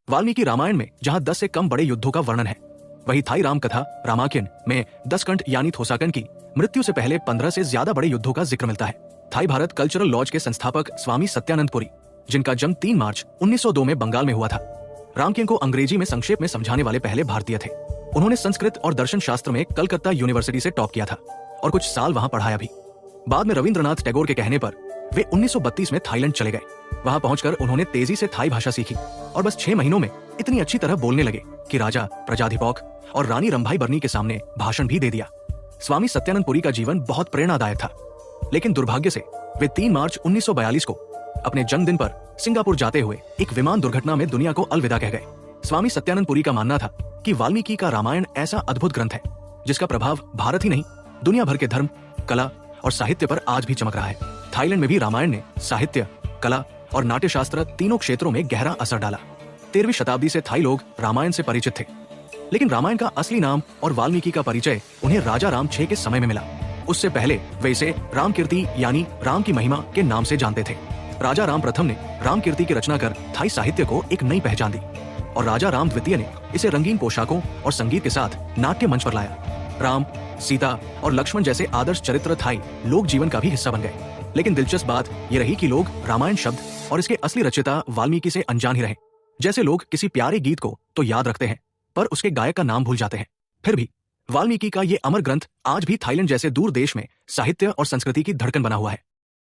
वाल्मीकि रामायण में जहां 10 से कम बड़े युद्धों का वर्णन है, वही थाई राम कथा रामायण में 10 कंठ यानी थोसाकन की मृत्यु से पहले 15 से ज्यादा बड़े युद्धों का जिक्र मिलता है। थाई भारत कल्चरल लॉज के संस्थापक स्वामी सत्यानंद पुरी, जिनका जन्म 3 मार्च 1902 में बंगाल में हुआ था, रामायण को अंग्रेजी में संक्षेप में समझाने वाले पहले भारतीय थे। उन्होंने संस्कृत और दर्शन शास्त्र में कलकत्ता यूनिवर्सिटी से टॉप किया था और कुछ साल वहां पढ़ाया भी। बाद में रविंद्रनाथ टैगोर के कहने पर वे 1932 में थाईलैंड चले गए। वहां पहुंचकर उन्होंने तेजी से थाई भाषा सीखी और बस 6 महीनों में इतनी अच्छी तरह बोलने लगे कि राजा प्रजाधिपोक और रानी रंभाई बर्नी के सामने भाषण भी दे दिया। स्वामी सत्यानंद पुरी का जीवन बहुत प्रेरणादायक था, लेकिन दुर्भाग्य से वे 3 मार्च 1942 को अपने जन्मदिन पर सिंगापुर जाते हुए एक विमान दुर्घटना में दुनिया को अलविदा कह गए। स्वामी सत्यानंद पुरी का मानना था कि वाल्मीकि का रामायण ऐसा अद्भुत ग्रंथ है जिसका प्रभाव भारत ही नहीं, दुनिया भर के धर्म, कला और साहित्य पर आज भी चमक रहा है। थाईलैंड में भी रामायण ने साहित्य, कला और नाट्यशास्त्र तीनों क्षेत्रों में गहरा असर डाला। 13वीं शताब्दी से थाई लोग रामायण से परिचित थे, लेकिन रामायण का असली नाम और वाल्मीकि का परिचय उन्हें राजा राम 6 के समय में मिला। उससे पहले वे इसे रामकीर्ति यानी राम की महिमा के नाम से जानते थे। राजा राम प्रथम ने रामकीर्ति की रचना कर थाई साहित्य को एक नई पहचान दी और राजा राम द्वितीय ने इसे रंगीन पोशाकों और संगीत के साथ नाट्य मंच पर लाया। राम, सीता और लक्ष्मण जैसे आदर्श चरित्र थाई लोक जीवन का भी हिस्सा बन गए। लेकिन दिलचस्प बात यह रही कि लोग रामायण शब्द और इसके असली रचयिता वाल्मीकि से अनजान ही रहे। जैसे लोग किसी प्यारे गीत को तो याद रखते हैं, पर उसके गायक का नाम भूल जाते हैं। फिर भी वाल्मीकि का ये अमर ग्रंथ आज भी थाईलैंड जैसे दूर देश में साहित्य और संस्कृति की धड़कन बना हुआ है।